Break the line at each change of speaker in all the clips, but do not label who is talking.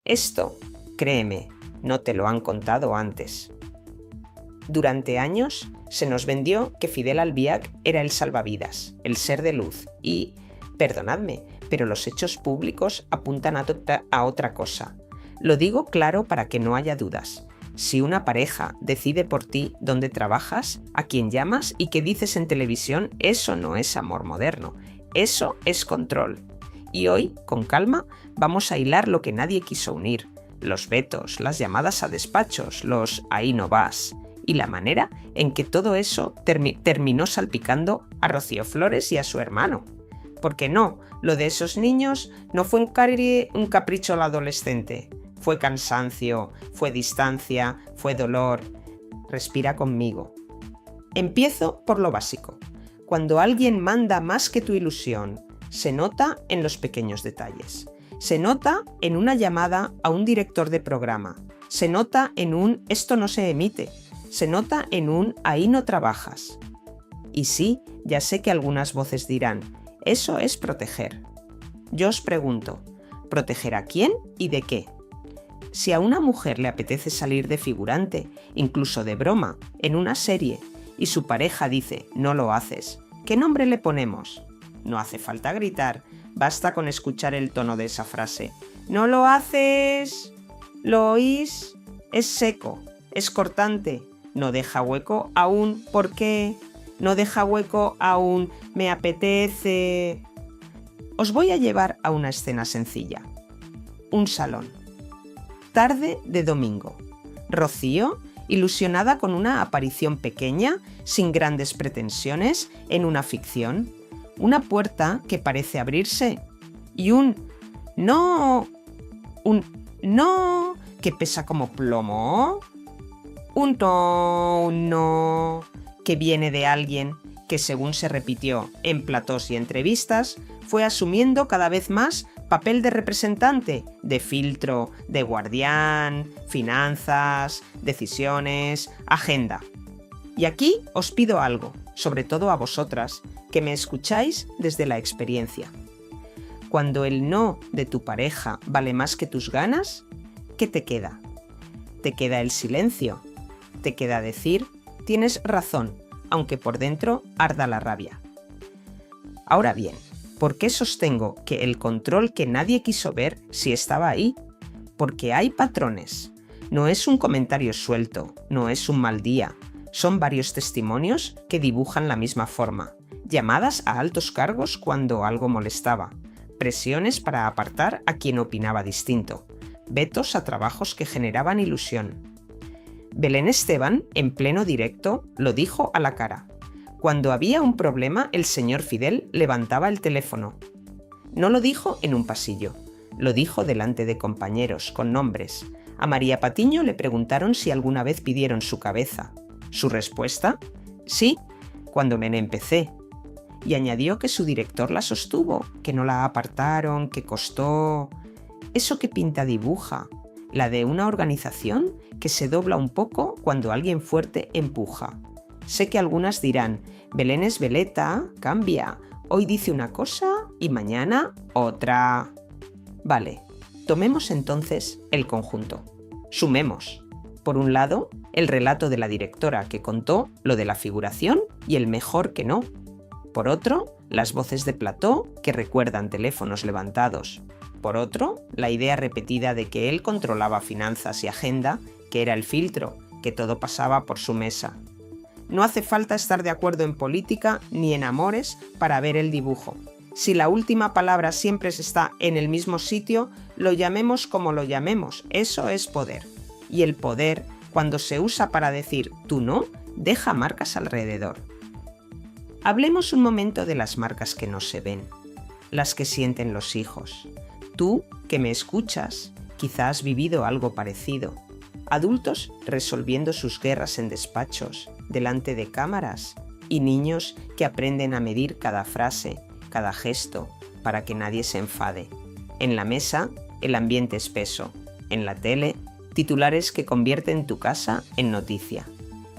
Esto, créeme, no te lo han contado antes. Durante años se nos vendió que Fidel Albiac era el salvavidas, el ser de luz y, perdonadme, pero los hechos públicos apuntan a otra cosa. Lo digo claro para que no haya dudas. Si una pareja decide por ti dónde trabajas, a quién llamas y qué dices en televisión, eso no es amor moderno, eso es control. Y hoy, con calma, vamos a hilar lo que nadie quiso unir, los vetos, las llamadas a despachos, los ahí no vas, y la manera en que todo eso terminó salpicando a Rocío Flores y a su hermano. Porque no, lo de esos niños no fue un capricho al adolescente, fue cansancio, fue distancia, fue dolor. Respira conmigo. Empiezo por lo básico. Cuando alguien manda más que tu ilusión, se nota en los pequeños detalles. Se nota en una llamada a un director de programa. Se nota en un esto no se emite. Se nota en un ahí no trabajas. Y sí, ya sé que algunas voces dirán, eso es proteger. Yo os pregunto, ¿proteger a quién y de qué? Si a una mujer le apetece salir de figurante, incluso de broma, en una serie, y su pareja dice, no lo haces, ¿qué nombre le ponemos? No hace falta gritar, basta con escuchar el tono de esa frase. ¿No lo haces? ¿Lo oís? Es seco, es cortante, no deja hueco a un ¿por qué? No deja hueco a un me apetece. Os voy a llevar a una escena sencilla. Un salón. Tarde de domingo. Rocío, ilusionada con una aparición pequeña, sin grandes pretensiones, en una ficción. Una puerta que parece abrirse. Y un no que pesa como plomo. Un no que viene de alguien que, según se repitió en platós y entrevistas, fue asumiendo cada vez más papel de representante, de filtro, de guardián, finanzas, decisiones, agenda. Y aquí os pido algo, sobre todo a vosotras, que me escucháis desde la experiencia. Cuando el no de tu pareja vale más que tus ganas, ¿qué te queda? Te queda el silencio, te queda decir, tienes razón, aunque por dentro arda la rabia. Ahora bien, ¿por qué sostengo que el control que nadie quiso ver sí estaba ahí? Porque hay patrones. No es un comentario suelto, no es un mal día. Son varios testimonios que dibujan la misma forma. Llamadas a altos cargos cuando algo molestaba. Presiones para apartar a quien opinaba distinto. Vetos a trabajos que generaban ilusión. Belén Esteban, en pleno directo, lo dijo a la cara. Cuando había un problema, el señor Fidel levantaba el teléfono. No lo dijo en un pasillo, lo dijo delante de compañeros, con nombres. A María Patiño le preguntaron si alguna vez pidieron su cabeza. ¿Su respuesta? Sí, cuando me empecé. Y añadió que su director la sostuvo, que no la apartaron, que costó. Eso que pinta dibuja, la de una organización que se dobla un poco cuando alguien fuerte empuja. Sé que algunas dirán, Belén es veleta, cambia, hoy dice una cosa y mañana otra. Vale, tomemos entonces el conjunto. Sumemos. Por un lado, el relato de la directora que contó lo de la figuración y el mejor que no. Por otro, las voces de plató que recuerdan teléfonos levantados. Por otro, la idea repetida de que él controlaba finanzas y agenda, que era el filtro, que todo pasaba por su mesa. No hace falta estar de acuerdo en política ni en amores para ver el dibujo. Si la última palabra siempre está en el mismo sitio, lo llamemos como lo llamemos, eso es poder. Y el poder, cuando se usa para decir tú no, deja marcas alrededor. Hablemos un momento de las marcas que no se ven, las que sienten los hijos. Tú, que me escuchas, quizás has vivido algo parecido. Adultos resolviendo sus guerras en despachos, delante de cámaras, y niños que aprenden a medir cada frase, cada gesto, para que nadie se enfade. En la mesa, el ambiente espeso. En la tele, titulares que convierten tu casa en noticia.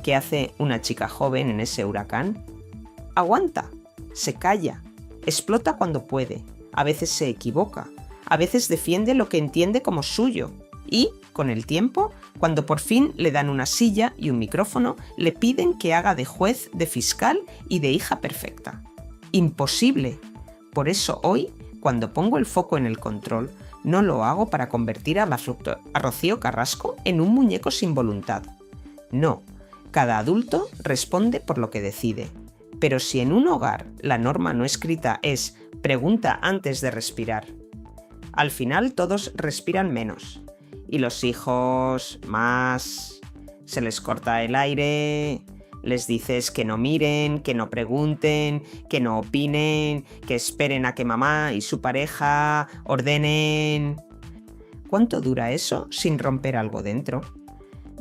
¿Qué hace una chica joven en ese huracán? Aguanta, se calla, explota cuando puede, a veces se equivoca, A veces defiende lo que entiende como suyo y, con el tiempo, cuando por fin le dan una silla y un micrófono, le piden que haga de juez, de fiscal y de hija perfecta. ¡Imposible! Por eso hoy, cuando pongo el foco en el control, no lo hago para convertir a Rocío Carrasco en un muñeco sin voluntad. No, cada adulto responde por lo que decide. Pero si en un hogar la norma no escrita es pregunta antes de respirar, al final todos respiran menos. Y los hijos más, se les corta el aire, les dices que no miren, que no pregunten, que no opinen, que esperen a que mamá y su pareja ordenen. ¿Cuánto dura eso sin romper algo dentro?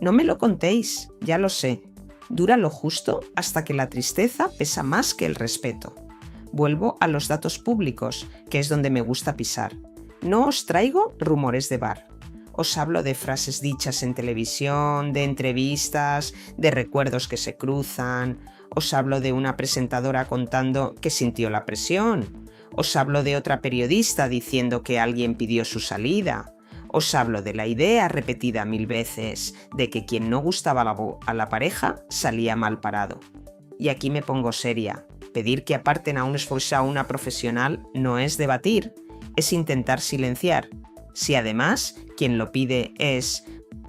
No me lo contéis, ya lo sé. Dura lo justo hasta que la tristeza pesa más que el respeto. Vuelvo a los datos públicos, que es donde me gusta pisar. No os traigo rumores de bar. Os hablo de frases dichas en televisión, de entrevistas, de recuerdos que se cruzan. Os hablo de una presentadora contando que sintió la presión. Os hablo de otra periodista diciendo que alguien pidió su salida. Os hablo de la idea repetida 1000 veces de que quien no gustaba a la pareja salía mal parado. Y aquí me pongo seria. Pedir que aparten a una profesional no es debatir, es intentar silenciar. Si además quien lo pide es,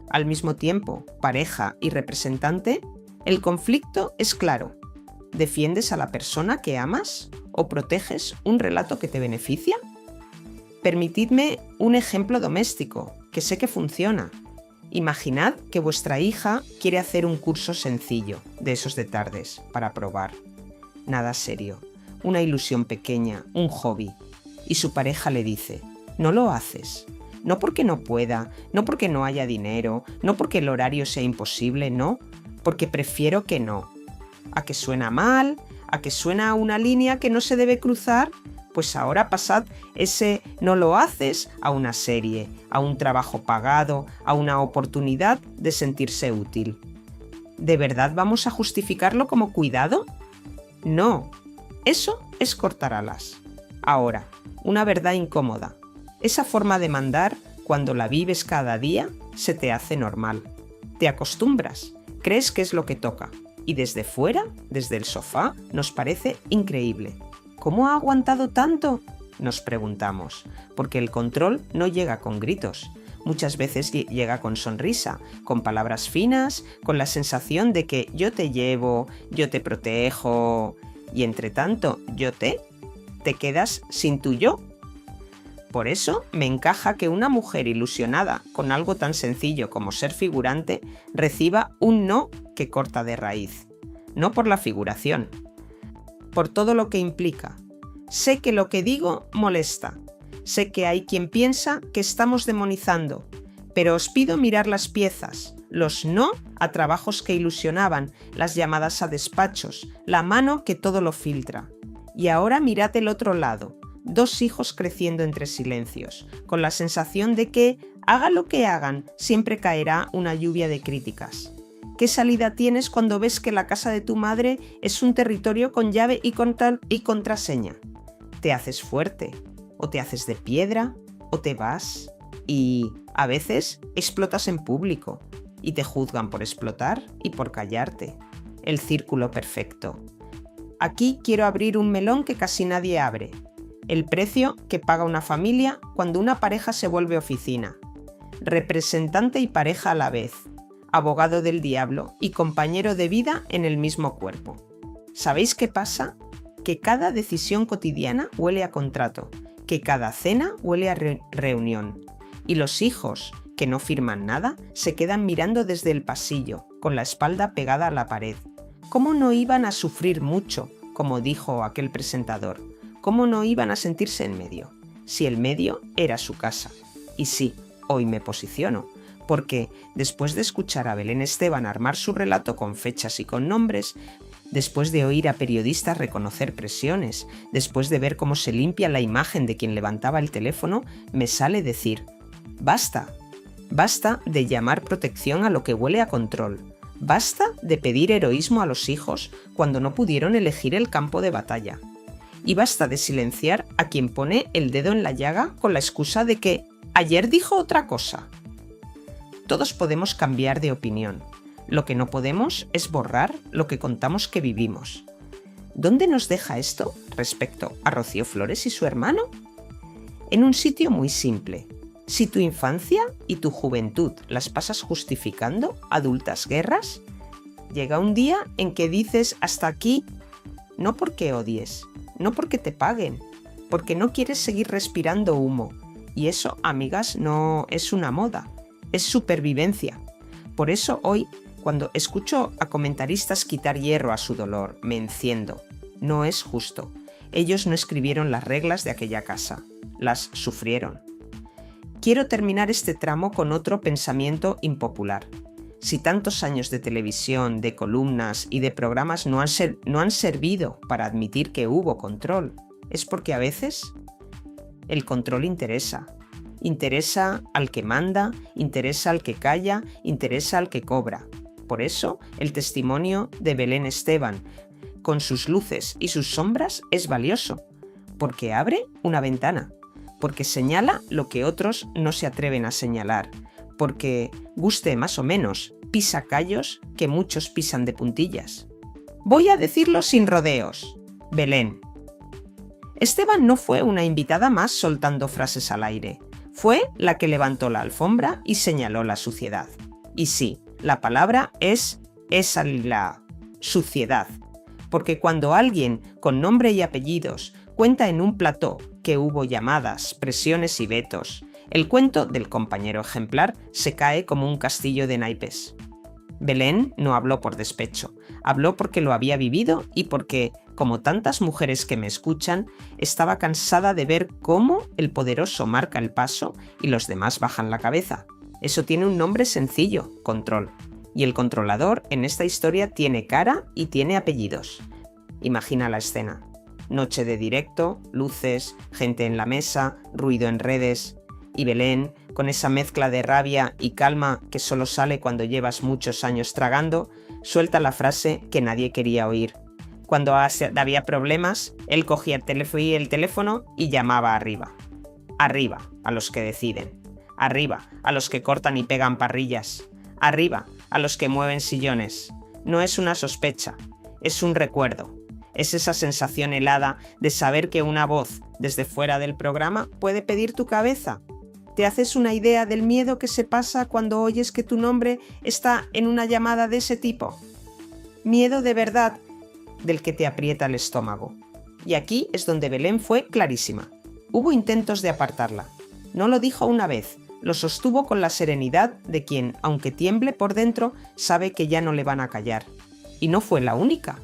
al mismo tiempo, pareja y representante, el conflicto es claro. ¿Defiendes a la persona que amas o proteges un relato que te beneficia? Permitidme un ejemplo doméstico, que sé que funciona. Imaginad que vuestra hija quiere hacer un curso sencillo, de esos de tardes, para probar. Nada serio, una ilusión pequeña, un hobby. Y su pareja le dice, no lo haces. No porque no pueda, no porque no haya dinero, no porque el horario sea imposible, no, porque prefiero que no. ¿A que suena mal? ¿A que suena a una línea que no se debe cruzar? Pues ahora pasad ese no lo haces a una serie, a un trabajo pagado, a una oportunidad de sentirse útil. ¿De verdad vamos a justificarlo como cuidado? No, eso es cortar alas. Ahora, una verdad incómoda. Esa forma de mandar, cuando la vives cada día, se te hace normal. Te acostumbras, crees que es lo que toca, y desde fuera, desde el sofá, nos parece increíble. ¿Cómo ha aguantado tanto? Nos preguntamos, porque el control no llega con gritos. Muchas veces llega con sonrisa, con palabras finas, con la sensación de que yo te llevo, yo te protejo, y entre tanto, te quedas sin tu yo. Por eso me encaja que una mujer ilusionada con algo tan sencillo como ser figurante reciba un no que corta de raíz. No por la figuración, por todo lo que implica. Sé que lo que digo molesta. Sé que hay quien piensa que estamos demonizando, pero os pido mirar las piezas, los no a trabajos que ilusionaban, las llamadas a despachos, la mano que todo lo filtra. Y ahora mirad el otro lado. 2 hijos creciendo entre silencios, con la sensación de que, haga lo que hagan, siempre caerá una lluvia de críticas. ¿Qué salida tienes cuando ves que la casa de tu madre es un territorio con llave y contraseña? ¿Te haces fuerte? ¿O te haces de piedra? ¿O te vas? Y, a veces, explotas en público, y te juzgan por explotar y por callarte. El círculo perfecto. Aquí quiero abrir un melón que casi nadie abre. El precio que paga una familia cuando una pareja se vuelve oficina. Representante y pareja a la vez. Abogado del diablo y compañero de vida en el mismo cuerpo. ¿Sabéis qué pasa? Que cada decisión cotidiana huele a contrato, que cada cena huele a reunión. Y los hijos, que no firman nada, se quedan mirando desde el pasillo, con la espalda pegada a la pared. ¿Cómo no iban a sufrir mucho, como dijo aquel presentador? ¿Cómo no iban a sentirse en medio? Si el medio era su casa. Y sí, hoy me posiciono, porque después de escuchar a Belén Esteban armar su relato con fechas y con nombres, después de oír a periodistas reconocer presiones, después de ver cómo se limpia la imagen de quien levantaba el teléfono, me sale decir, basta. Basta de llamar protección a lo que huele a control. Basta de pedir heroísmo a los hijos cuando no pudieron elegir el campo de batalla. y basta de silenciar a quien pone el dedo en la llaga con la excusa de que ayer dijo otra cosa. Todos podemos cambiar de opinión. Lo que no podemos es borrar lo que contamos que vivimos. ¿Dónde nos deja esto respecto a Rocío Flores y su hermano? En un sitio muy simple. Si tu infancia y tu juventud las pasas justificando adultas guerras, llega un día en que dices hasta aquí, no porque odies, no porque te paguen, porque no quieres seguir respirando humo. Y eso, amigas, no es una moda, es supervivencia. Por eso hoy, cuando escucho a comentaristas quitar hierro a su dolor, me enciendo. No es justo. Ellos no escribieron las reglas de aquella casa, las sufrieron. Quiero terminar este tramo con otro pensamiento impopular. Si tantos años de televisión, de columnas y de programas no han servido para admitir que hubo control, es porque a veces el control interesa. Interesa al que manda, interesa al que calla, interesa al que cobra. Por eso, el testimonio de Belén Esteban, con sus luces y sus sombras, es valioso, porque abre una ventana, porque señala lo que otros no se atreven a señalar, porque, guste más o menos, pisa callos que muchos pisan de puntillas. Voy a decirlo sin rodeos. Belén. Esteban no fue una invitada más soltando frases al aire. Fue la que levantó la alfombra y señaló la suciedad. Y sí, la palabra es esa, la suciedad. Porque cuando alguien con nombre y apellidos cuenta en un plató que hubo llamadas, presiones y vetos, el cuento del compañero ejemplar se cae como un castillo de naipes. Belén no habló por despecho, habló porque lo había vivido y porque, como tantas mujeres que me escuchan, estaba cansada de ver cómo el poderoso marca el paso y los demás bajan la cabeza. Eso tiene un nombre sencillo, control. Y el controlador en esta historia tiene cara y tiene apellidos. Imagina la escena. Noche de directo, luces, gente en la mesa, ruido en redes. Y Belén, con esa mezcla de rabia y calma que solo sale cuando llevas muchos años tragando, suelta la frase que nadie quería oír. Cuando había problemas, él cogía el teléfono y llamaba arriba. Arriba, a los que deciden. Arriba, a los que cortan y pegan parrillas. Arriba, a los que mueven sillones. No es una sospecha, es un recuerdo. Es esa sensación helada de saber que una voz desde fuera del programa puede pedir tu cabeza. ¿Te haces una idea del miedo que se pasa cuando oyes que tu nombre está en una llamada de ese tipo? Miedo de verdad, del que te aprieta el estómago. Y aquí es donde Belén fue clarísima. Hubo intentos de apartarla. No lo dijo una vez, lo sostuvo con la serenidad de quien, aunque tiemble por dentro, sabe que ya no le van a callar. Y no fue la única.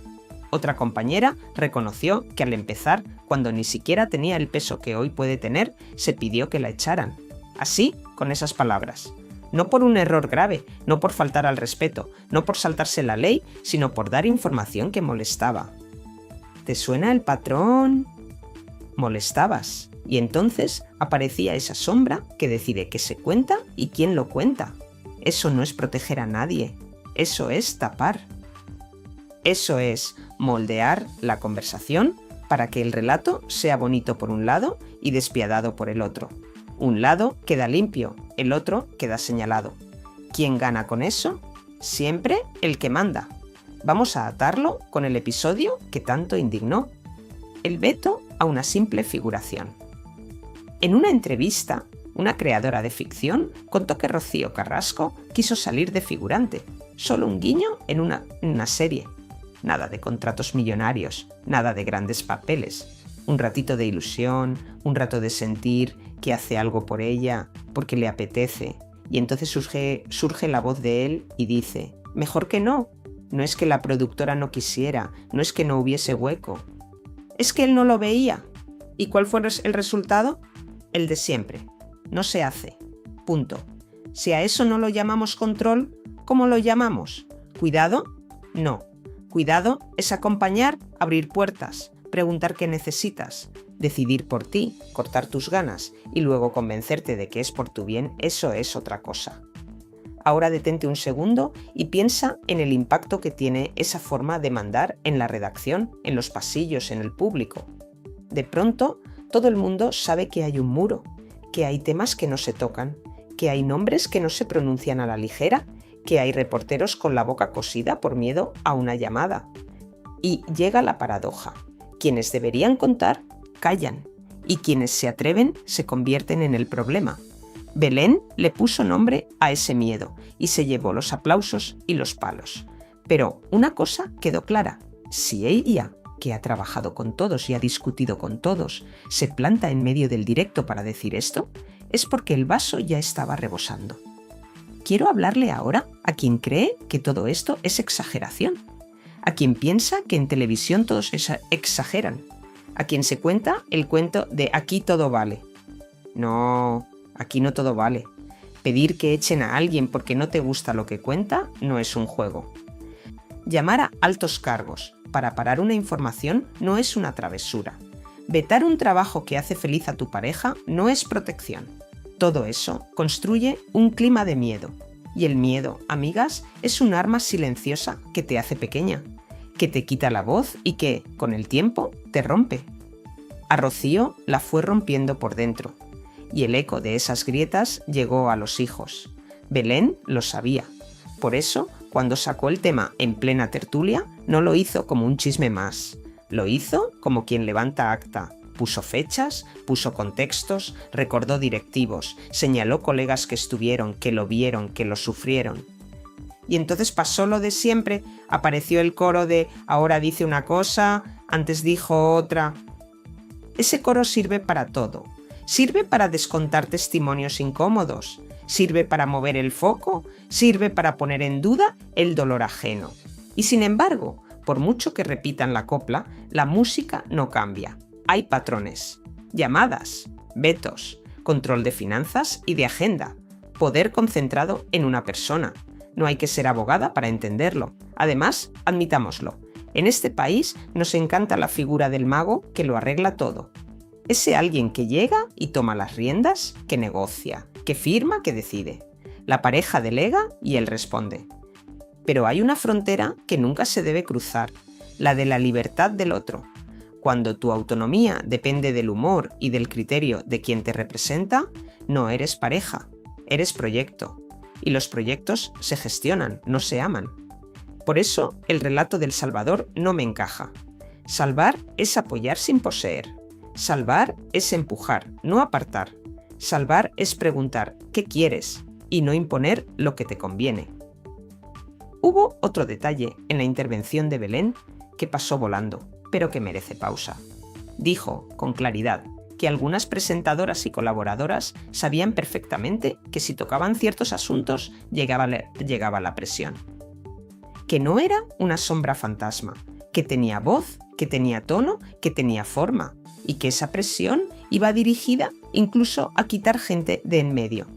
Otra compañera reconoció que al empezar, cuando ni siquiera tenía el peso que hoy puede tener, se pidió que la echaran. Así, con esas palabras. No por un error grave, no por faltar al respeto, no por saltarse la ley, sino por dar información que molestaba. ¿Te suena el patrón? Molestabas. Y entonces aparecía esa sombra que decide qué se cuenta y quién lo cuenta. Eso no es proteger a nadie, eso es tapar. Eso es moldear la conversación para que el relato sea bonito por un lado y despiadado por el otro. Un lado queda limpio, el otro queda señalado. ¿Quién gana con eso? Siempre el que manda. Vamos a atarlo con el episodio que tanto indignó. El veto a una simple figuración. En una entrevista, una creadora de ficción contó que Rocío Carrasco quiso salir de figurante, solo un guiño en una serie. Nada de contratos millonarios, nada de grandes papeles. Un ratito de ilusión, un rato de sentir que hace algo por ella, porque le apetece. Y entonces surge la voz de él y dice, mejor que no. No es que la productora no quisiera, no es que no hubiese hueco. Es que él no lo veía. ¿Y cuál fue el resultado? El de siempre. No se hace. Punto. Si a eso no lo llamamos control, ¿cómo lo llamamos? ¿Cuidado? No. Cuidado es acompañar, abrir puertas, preguntar qué necesitas, decidir por ti, cortar tus ganas y luego convencerte de que es por tu bien, eso es otra cosa. Ahora detente un segundo y piensa en el impacto que tiene esa forma de mandar en la redacción, en los pasillos, en el público. De pronto, todo el mundo sabe que hay un muro, que hay temas que no se tocan, que hay nombres que no se pronuncian a la ligera, que hay reporteros con la boca cosida por miedo a una llamada. Y llega la paradoja. Quienes deberían contar, callan, y quienes se atreven se convierten en el problema. Belén le puso nombre a ese miedo y se llevó los aplausos y los palos. Pero una cosa quedó clara: si ella, que ha trabajado con todos y ha discutido con todos, se planta en medio del directo para decir esto, es porque el vaso ya estaba rebosando. Quiero hablarle ahora a quien cree que todo esto es exageración, a quien piensa que en televisión todos exageran, a quien se cuenta el cuento de aquí todo vale. No, aquí no todo vale. Pedir que echen a alguien porque no te gusta lo que cuenta no es un juego. Llamar a altos cargos para parar una información no es una travesura. Vetar un trabajo que hace feliz a tu pareja no es protección. Todo eso construye un clima de miedo. Y el miedo, amigas, es un arma silenciosa que te hace pequeña, que te quita la voz y que, con el tiempo, te rompe. A Rocío la fue rompiendo por dentro, y el eco de esas grietas llegó a los hijos. Belén lo sabía. Por eso, cuando sacó el tema en plena tertulia, no lo hizo como un chisme más. Lo hizo como quien levanta acta. Puso fechas, puso contextos, recordó directivos, señaló colegas que estuvieron, que lo vieron, que lo sufrieron. Y entonces pasó lo de siempre, apareció el coro de ahora dice una cosa, antes dijo otra. Ese coro sirve para todo. Sirve para descontar testimonios incómodos, sirve para mover el foco, sirve para poner en duda el dolor ajeno. Y sin embargo, por mucho que repitan la copla, la música no cambia. Hay patrones, llamadas, vetos, control de finanzas y de agenda, poder concentrado en una persona. No hay que ser abogada para entenderlo. Además, admitámoslo, en este país nos encanta la figura del mago que lo arregla todo. Ese alguien que llega y toma las riendas, que negocia, que firma, que decide. La pareja delega y él responde. Pero hay una frontera que nunca se debe cruzar, la de la libertad del otro. Cuando tu autonomía depende del humor y del criterio de quien te representa, no eres pareja, eres proyecto. Y los proyectos se gestionan, no se aman. Por eso, el relato del Salvador no me encaja. Salvar es apoyar sin poseer. Salvar es empujar, no apartar. Salvar es preguntar ¿qué quieres? Y no imponer lo que te conviene. Hubo otro detalle en la intervención de Belén que pasó volando, pero que merece pausa. Dijo, con claridad, que algunas presentadoras y colaboradoras sabían perfectamente que si tocaban ciertos asuntos llegaba la presión. Que no era una sombra fantasma, que tenía voz, que tenía tono, que tenía forma, y que esa presión iba dirigida incluso a quitar gente de en medio.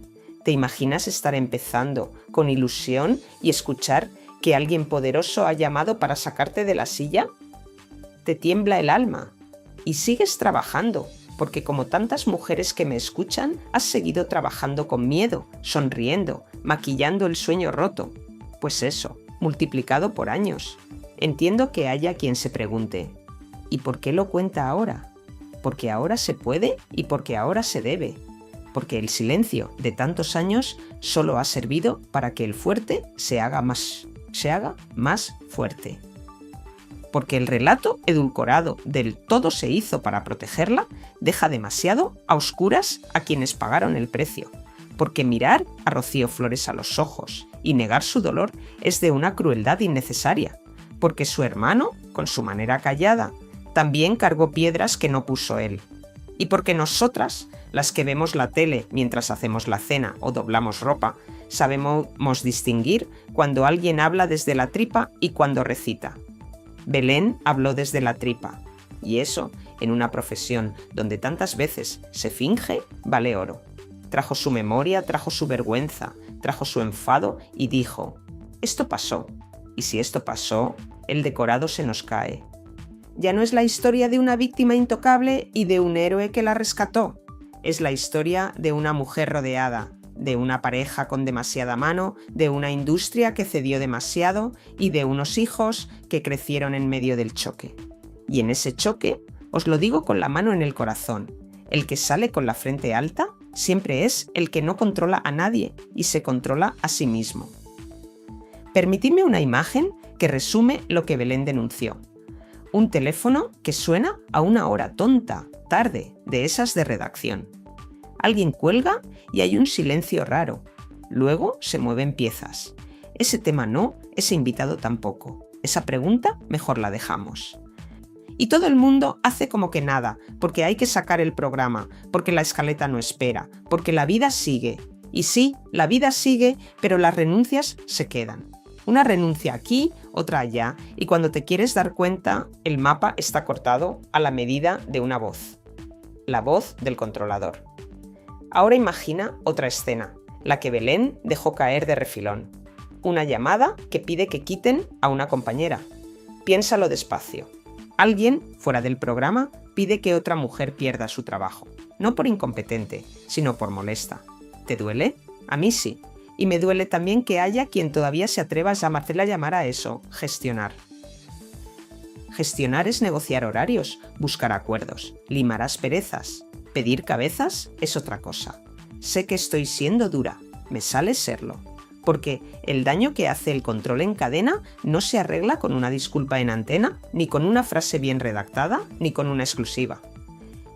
¿Te imaginas estar empezando con ilusión y escuchar que alguien poderoso ha llamado para sacarte de la silla? Te tiembla el alma y sigues trabajando, porque como tantas mujeres que me escuchan, has seguido trabajando con miedo, sonriendo, maquillando el sueño roto. Pues eso, multiplicado por años. Entiendo que haya quien se pregunte, ¿y por qué lo cuenta ahora? Porque ahora se puede y porque ahora se debe. Porque el silencio de tantos años solo ha servido para que el fuerte se haga más fuerte. Porque el relato edulcorado del todo se hizo para protegerla deja demasiado a oscuras a quienes pagaron el precio. Porque mirar a Rocío Flores a los ojos y negar su dolor es de una crueldad innecesaria. Porque su hermano, con su manera callada, también cargó piedras que no puso él. Y porque nosotras, las que vemos la tele mientras hacemos la cena o doblamos ropa, sabemos distinguir cuando alguien habla desde la tripa y cuando recita. Belén habló desde la tripa, y eso, en una profesión donde tantas veces se finge, vale oro. Trajo su memoria, trajo su vergüenza, trajo su enfado y dijo, esto pasó, y si esto pasó, el decorado se nos cae. Ya no es la historia de una víctima intocable y de un héroe que la rescató. Es la historia de una mujer rodeada, de una pareja con demasiada mano, de una industria que cedió demasiado y de unos hijos que crecieron en medio del choque. Y en ese choque, os lo digo con la mano en el corazón, el que sale con la frente alta siempre es el que no controla a nadie y se controla a sí mismo. Permitidme una imagen que resume lo que Belén denunció. Un teléfono que suena a una hora tonta, tarde, de esas de redacción. Alguien cuelga y hay un silencio raro. Luego se mueven piezas. Ese tema no, ese invitado tampoco. Esa pregunta mejor la dejamos. Y todo el mundo hace como que nada, porque hay que sacar el programa, porque la escaleta no espera, porque la vida sigue. Y sí, la vida sigue, pero las renuncias se quedan. Una renuncia aquí, otra allá, y cuando te quieres dar cuenta, el mapa está cortado a la medida de una voz. La voz del controlador. Ahora imagina otra escena, la que Belén dejó caer de refilón. Una llamada que pide que quiten a una compañera. Piénsalo despacio. Alguien, fuera del programa, pide que otra mujer pierda su trabajo. No por incompetente, sino por molesta. ¿Te duele? A mí sí. Y me duele también que haya quien todavía se atreva a llamar a eso gestionar. Gestionar es negociar horarios, buscar acuerdos, limar asperezas. Pedir cabezas es otra cosa. Sé que estoy siendo dura, me sale serlo. Porque el daño que hace el control en cadena no se arregla con una disculpa en antena, ni con una frase bien redactada, ni con una exclusiva.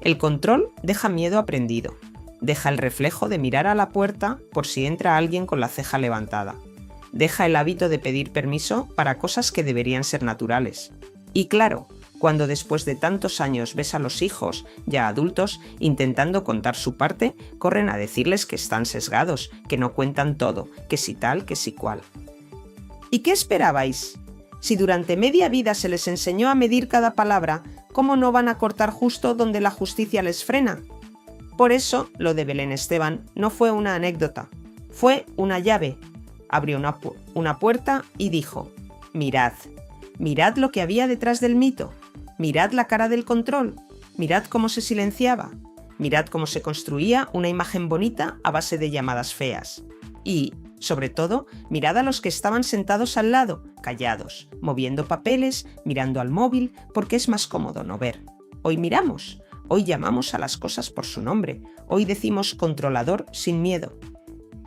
El control deja miedo aprendido, deja el reflejo de mirar a la puerta por si entra alguien con la ceja levantada, deja el hábito de pedir permiso para cosas que deberían ser naturales. Y claro, cuando después de tantos años ves a los hijos, ya adultos, intentando contar su parte, corren a decirles que están sesgados, que no cuentan todo, que si tal, que si cual. ¿Y qué esperabais? Si durante media vida se les enseñó a medir cada palabra, ¿cómo no van a cortar justo donde la justicia les frena? Por eso, lo de Belén Esteban no fue una anécdota, fue una llave. Abrió una puerta y dijo: mirad lo que había detrás del mito. Mirad la cara del control, mirad cómo se silenciaba, mirad cómo se construía una imagen bonita a base de llamadas feas. Y, sobre todo, mirad a los que estaban sentados al lado, callados, moviendo papeles, mirando al móvil, porque es más cómodo no ver. Hoy miramos, hoy llamamos a las cosas por su nombre, hoy decimos controlador sin miedo.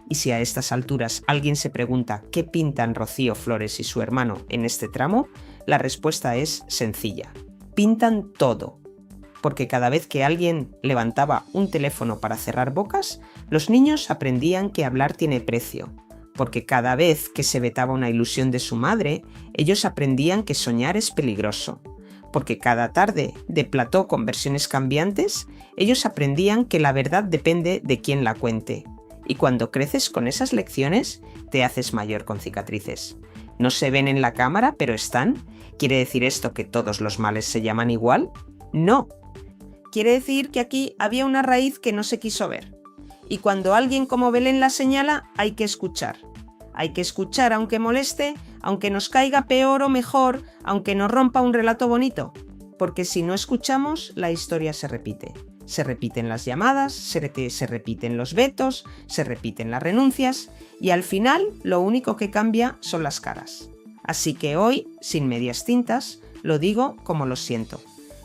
Y si a estas alturas alguien se pregunta qué pintan Rocío Flores y su hermano en este tramo, la respuesta es sencilla. Pintan todo, porque cada vez que alguien levantaba un teléfono para cerrar bocas, los niños aprendían que hablar tiene precio, porque cada vez que se vetaba una ilusión de su madre, ellos aprendían que soñar es peligroso, porque cada tarde de plató con versiones cambiantes, ellos aprendían que la verdad depende de quién la cuente, y cuando creces con esas lecciones, te haces mayor con cicatrices. No se ven en la cámara, pero están. ¿Quiere decir esto que todos los males se llaman igual? No. Quiere decir que aquí había una raíz que no se quiso ver. Y cuando alguien como Belén la señala, hay que escuchar. Hay que escuchar aunque moleste, aunque nos caiga peor o mejor, aunque nos rompa un relato bonito. Porque si no escuchamos, la historia se repite. Se repiten las llamadas, se repiten los vetos, se repiten las renuncias y al final lo único que cambia son las caras. Así que hoy, sin medias tintas, lo digo como lo siento.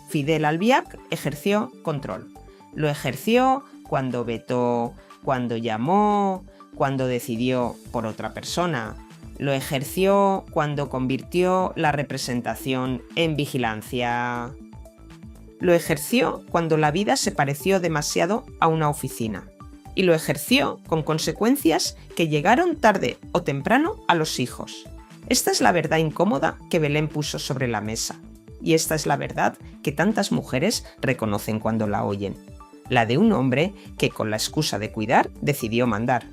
Fidel Albiac ejerció control. Lo ejerció cuando vetó, cuando llamó, cuando decidió por otra persona. Lo ejerció cuando convirtió la representación en vigilancia. Lo ejerció cuando la vida se pareció demasiado a una oficina. Y lo ejerció con consecuencias que llegaron tarde o temprano a los hijos. Esta es la verdad incómoda que Belén puso sobre la mesa. Y esta es la verdad que tantas mujeres reconocen cuando la oyen. La de un hombre que con la excusa de cuidar decidió mandar.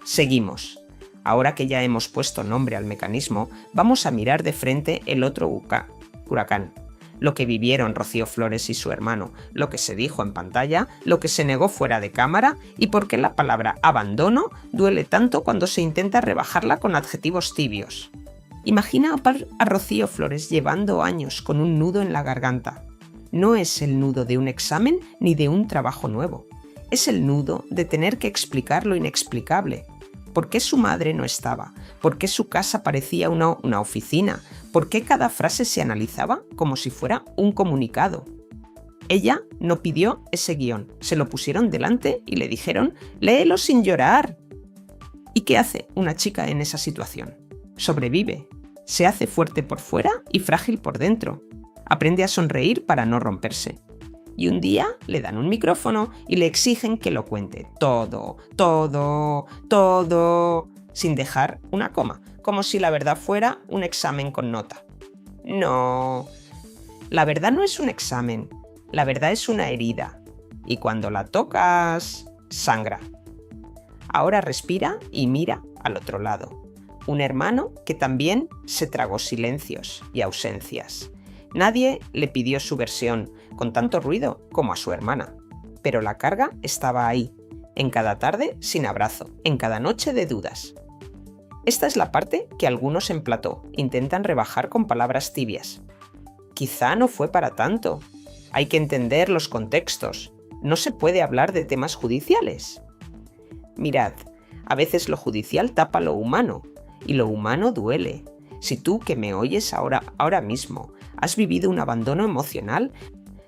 Seguimos. Ahora que ya hemos puesto nombre al mecanismo, vamos a mirar de frente el otro huracán. Lo que vivieron Rocío Flores y su hermano, lo que se dijo en pantalla, lo que se negó fuera de cámara y por qué la palabra abandono duele tanto cuando se intenta rebajarla con adjetivos tibios. Imagina a Rocío Flores llevando años con un nudo en la garganta. No es el nudo de un examen ni de un trabajo nuevo. Es el nudo de tener que explicar lo inexplicable. ¿Por qué su madre no estaba? ¿Por qué su casa parecía una oficina? ¿Por qué cada frase se analizaba como si fuera un comunicado? Ella no pidió ese guión, se lo pusieron delante y le dijeron «léelo sin llorar». ¿Y qué hace una chica en esa situación? Sobrevive, se hace fuerte por fuera y frágil por dentro. Aprende a sonreír para no romperse. Y un día le dan un micrófono y le exigen que lo cuente todo, sin dejar una coma, como si la verdad fuera un examen con nota. No, la verdad no es un examen, la verdad es una herida. Y cuando la tocas, sangra. Ahora respira y mira al otro lado. Un hermano que también se tragó silencios y ausencias. Nadie le pidió su versión con tanto ruido como a su hermana. Pero la carga estaba ahí, en cada tarde sin abrazo, en cada noche de dudas. Esta es la parte que algunos en plató intentan rebajar con palabras tibias. Quizá no fue para tanto. Hay que entender los contextos. No se puede hablar de temas judiciales. Mirad, a veces lo judicial tapa lo humano, y lo humano duele. Si tú que me oyes ahora mismo has vivido un abandono emocional,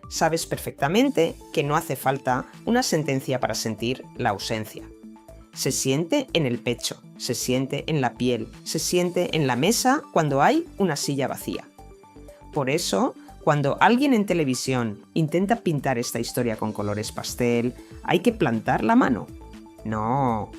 sabes perfectamente que no hace falta una sentencia para sentir la ausencia. Se siente en el pecho, se siente en la piel, se siente en la mesa cuando hay una silla vacía. Por eso, cuando alguien en televisión intenta pintar esta historia con colores pastel, hay que plantar la mano. No.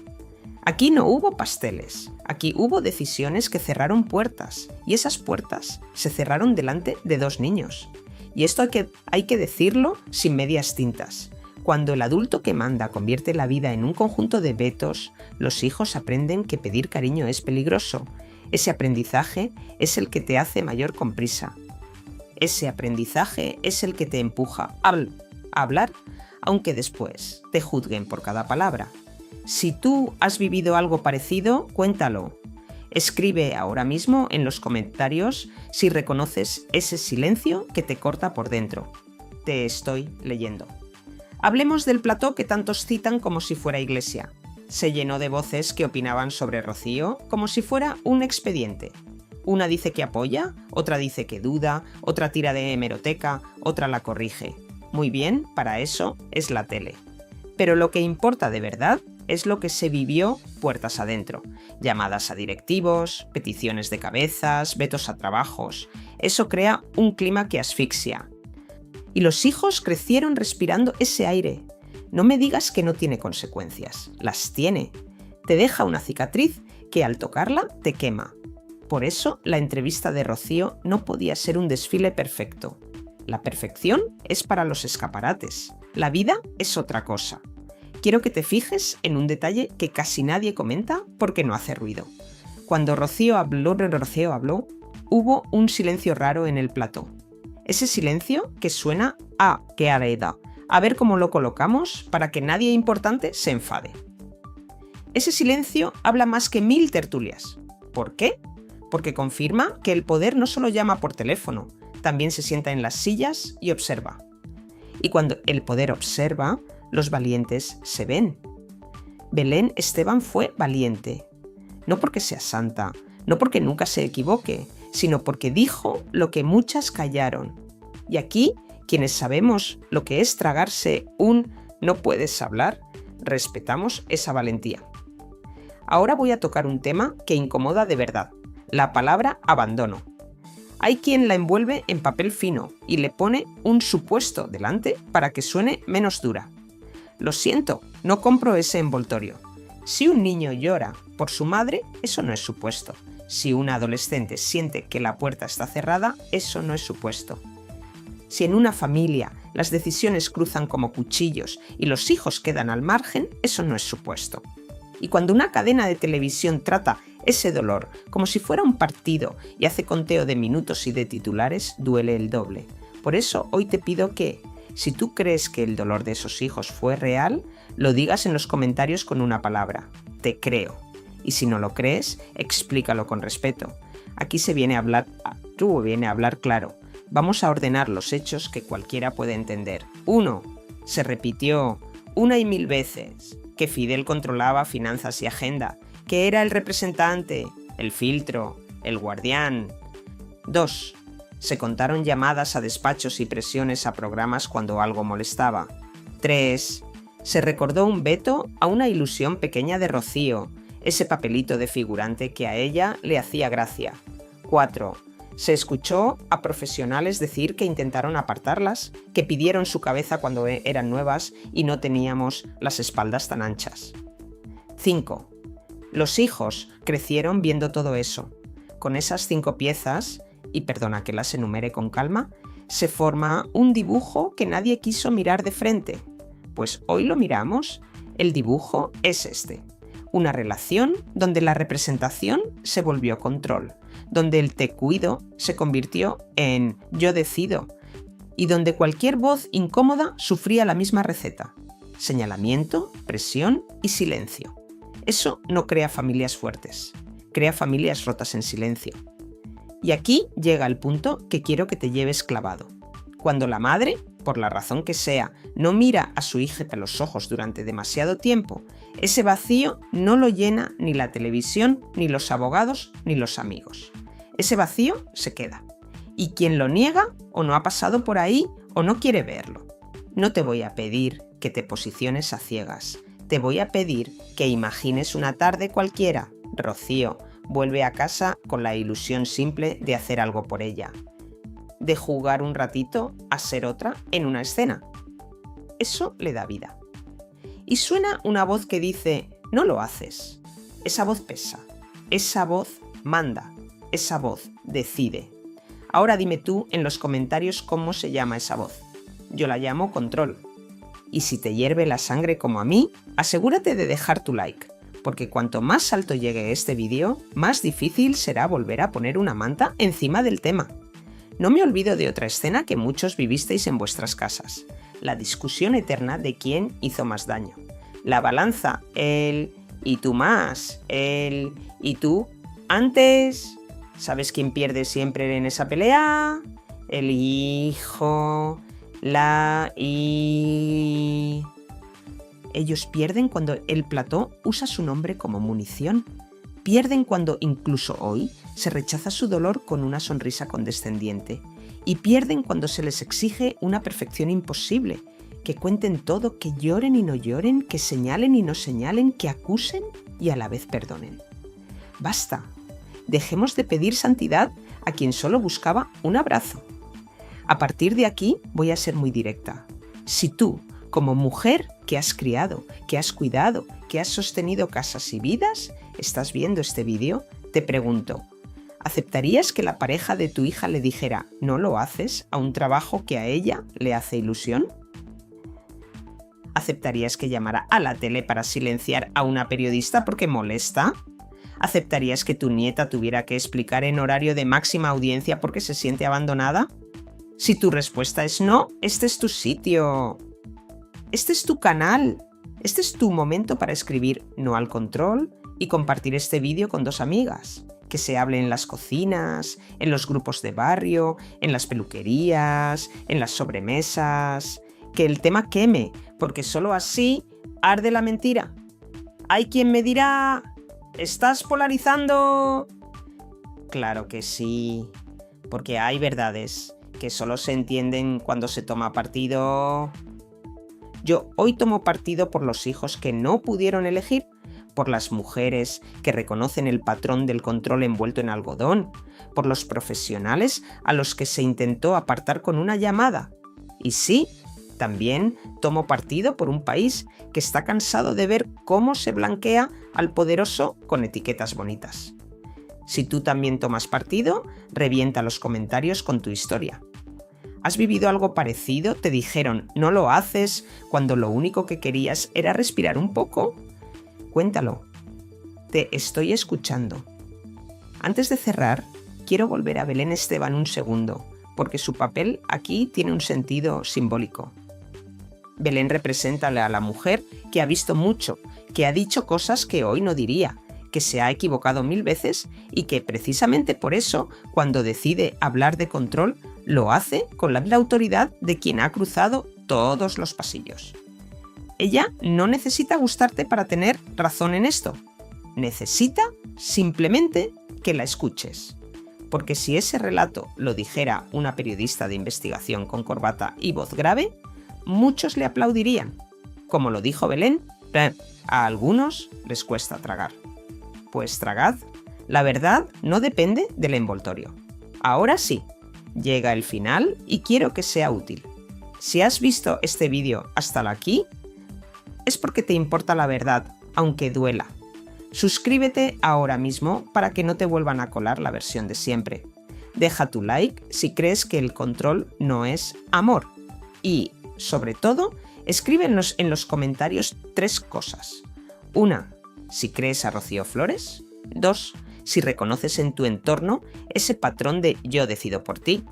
Aquí no hubo pasteles, aquí hubo decisiones que cerraron puertas, y esas puertas se cerraron delante de 2 niños. Y esto hay que decirlo sin medias tintas. Cuando el adulto que manda convierte la vida en un conjunto de vetos, los hijos aprenden que pedir cariño es peligroso. Ese aprendizaje es el que te hace mayor con prisa. Ese aprendizaje es el que te empuja a hablar, aunque después te juzguen por cada palabra. Si tú has vivido algo parecido, cuéntalo. Escribe ahora mismo en los comentarios si reconoces ese silencio que te corta por dentro. Te estoy leyendo. Hablemos del plató que tantos citan como si fuera iglesia. Se llenó de voces que opinaban sobre Rocío como si fuera un expediente. Una dice que apoya, otra dice que duda, otra tira de hemeroteca, otra la corrige. Muy bien, para eso es la tele. Pero lo que importa de verdad es lo que se vivió puertas adentro. Llamadas a directivos, peticiones de cabezas, vetos a trabajos. Eso crea un clima que asfixia. Y los hijos crecieron respirando ese aire. No me digas que no tiene consecuencias. Las tiene. Te deja una cicatriz que al tocarla te quema. Por eso la entrevista de Rocío no podía ser un desfile perfecto. La perfección es para los escaparates. La vida es otra cosa. Quiero que te fijes en un detalle que casi nadie comenta porque no hace ruido. Cuando Rocío habló, hubo un silencio raro en el plató. Ese silencio que suena a que areda. A ver cómo lo colocamos para que nadie importante se enfade. Ese silencio habla más que 1000 tertulias. ¿Por qué? Porque confirma que el poder no solo llama por teléfono, también se sienta en las sillas y observa. Y cuando el poder observa, los valientes se ven. Belén Esteban fue valiente. No porque sea santa, no porque nunca se equivoque, sino porque dijo lo que muchas callaron. Y aquí, quienes sabemos lo que es tragarse un «no puedes hablar», respetamos esa valentía. Ahora voy a tocar un tema que incomoda de verdad, la palabra abandono. Hay quien la envuelve en papel fino y le pone un supuesto delante para que suene menos dura. Lo siento, no compro ese envoltorio. Si un niño llora por su madre, eso no es supuesto. Si un adolescente siente que la puerta está cerrada, eso no es supuesto. Si en una familia las decisiones cruzan como cuchillos y los hijos quedan al margen, eso no es supuesto. Y cuando una cadena de televisión trata ese dolor como si fuera un partido y hace conteo de minutos y de titulares, duele el doble. Por eso hoy te pido que, si tú crees que el dolor de esos hijos fue real, lo digas en los comentarios con una palabra: te creo. Y si no lo crees, explícalo con respeto. Aquí viene a hablar claro. Vamos a ordenar los hechos que cualquiera puede entender. 1. Se repitió 1 y 1000 veces que Fidel controlaba finanzas y agenda, que era el representante, el filtro, el guardián. 2. Se contaron llamadas a despachos y presiones a programas cuando algo molestaba. 3. Se recordó un veto a una ilusión pequeña de Rocío, ese papelito de figurante que a ella le hacía gracia. 4. Se escuchó a profesionales decir que intentaron apartarlas, que pidieron su cabeza cuando eran nuevas y no teníamos las espaldas tan anchas. 5. Los hijos crecieron viendo todo eso. Con esas 5 piezas, y perdona que las enumere con calma, se forma un dibujo que nadie quiso mirar de frente. Pues hoy lo miramos. El dibujo es este. Una relación donde la representación se volvió control, donde el te cuido se convirtió en yo decido y donde cualquier voz incómoda sufría la misma receta: señalamiento, presión y silencio. Eso no crea familias fuertes, crea familias rotas en silencio. Y aquí llega el punto que quiero que te lleves clavado. Cuando la madre, por la razón que sea, no mira a su hija a los ojos durante demasiado tiempo, ese vacío no lo llena ni la televisión, ni los abogados, ni los amigos. Ese vacío se queda. Y quien lo niega, o no ha pasado por ahí, o no quiere verlo. No te voy a pedir que te posiciones a ciegas. Te voy a pedir que imagines una tarde cualquiera. Rocío vuelve a casa con la ilusión simple de hacer algo por ella, de jugar un ratito a ser otra en una escena. Eso le da vida. Y suena una voz que dice: no lo haces. Esa voz pesa, esa voz manda, esa voz decide. Ahora dime tú en los comentarios cómo se llama esa voz. Yo la llamo control. Y si te hierve la sangre como a mí, asegúrate de dejar tu like, porque cuanto más alto llegue este vídeo, más difícil será volver a poner una manta encima del tema. No me olvido de otra escena que muchos vivisteis en vuestras casas: la discusión eterna de quién hizo más daño. La balanza, él y tú más, él y tú antes. ¿Sabes quién pierde siempre en esa pelea? El hijo, Ellos pierden cuando el plató usa su nombre como munición. Pierden cuando, incluso hoy, se rechaza su dolor con una sonrisa condescendiente. Y pierden cuando se les exige una perfección imposible, que cuenten todo, que lloren y no lloren, que señalen y no señalen, que acusen y a la vez perdonen. Basta. Dejemos de pedir santidad a quien solo buscaba un abrazo. A partir de aquí voy a ser muy directa. Si tú, como mujer que has criado, que has cuidado, que has sostenido casas y vidas, estás viendo este vídeo, te pregunto: ¿aceptarías que la pareja de tu hija le dijera no lo haces a un trabajo que a ella le hace ilusión? ¿Aceptarías que llamara a la tele para silenciar a una periodista porque molesta? ¿Aceptarías que tu nieta tuviera que explicar en horario de máxima audiencia porque se siente abandonada? Si tu respuesta es no, este es tu sitio. Este es tu canal. Este es tu momento para escribir no al control y compartir este vídeo con 2 amigas. Que se hable en las cocinas, en los grupos de barrio, en las peluquerías, en las sobremesas. Que el tema queme, porque solo así arde la mentira. Hay quien me dirá: ¿estás polarizando? Claro que sí, porque hay verdades que solo se entienden cuando se toma partido. Yo hoy tomo partido por los hijos que no pudieron elegir, por las mujeres que reconocen el patrón del control envuelto en algodón, por los profesionales a los que se intentó apartar con una llamada. Y sí, también tomo partido por un país que está cansado de ver cómo se blanquea al poderoso con etiquetas bonitas. Si tú también tomas partido, revienta los comentarios con tu historia. ¿Has vivido algo parecido? ¿Te dijeron no lo haces cuando lo único que querías era respirar un poco? Cuéntalo. Te estoy escuchando. Antes de cerrar, quiero volver a Belén Esteban un segundo, porque su papel aquí tiene un sentido simbólico. Belén representa a la mujer que ha visto mucho, que ha dicho cosas que hoy no diría, que se ha equivocado 1000 veces y que precisamente por eso, cuando decide hablar de control, lo hace con la autoridad de quien ha cruzado todos los pasillos. Ella no necesita gustarte para tener razón en esto. Necesita simplemente que la escuches. porque si ese relato lo dijera una periodista de investigación con corbata y voz grave, muchos le aplaudirían. Como lo dijo Belén, a algunos les cuesta tragar. Pues tragad, la verdad no depende del envoltorio. Ahora sí, llega el final y quiero que sea útil. Si has visto este vídeo hasta aquí, es porque te importa la verdad, aunque duela. Suscríbete ahora mismo para que no te vuelvan a colar la versión de siempre. Deja tu like si crees que el control no es amor. Y, sobre todo, escríbenos en los comentarios 3 cosas. 1. Si crees a Rocío Flores. 2. Si reconoces en tu entorno ese patrón de yo decido por ti.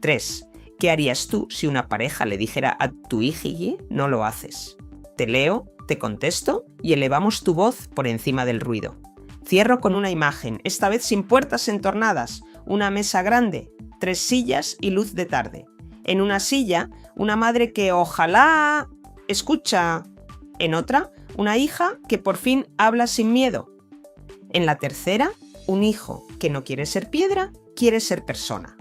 3. ¿Qué harías tú si una pareja le dijera a tu hijille no lo haces? Te leo, te contesto y elevamos tu voz por encima del ruido. Cierro con una imagen, esta vez sin puertas entornadas, una mesa grande, 3 sillas y luz de tarde. En una silla, una madre que ojalá escucha. En otra, una hija que por fin habla sin miedo. En la tercera, un hijo que no quiere ser piedra, quiere ser persona.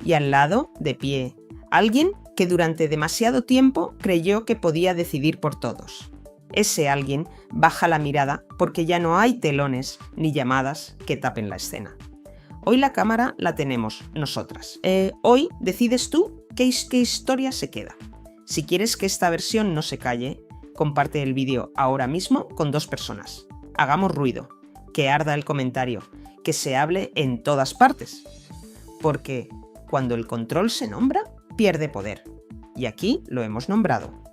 Y al lado, de pie, alguien que durante demasiado tiempo creyó que podía decidir por todos. Ese alguien baja la mirada porque ya no hay telones ni llamadas que tapen la escena. Hoy la cámara la tenemos nosotras. Hoy decides tú qué historia se queda. Si quieres que esta versión no se calle, comparte el vídeo ahora mismo con 2 personas. Hagamos ruido, que arda el comentario, que se hable en todas partes. Porque cuando el control se nombra, pierde poder. Y aquí lo hemos nombrado.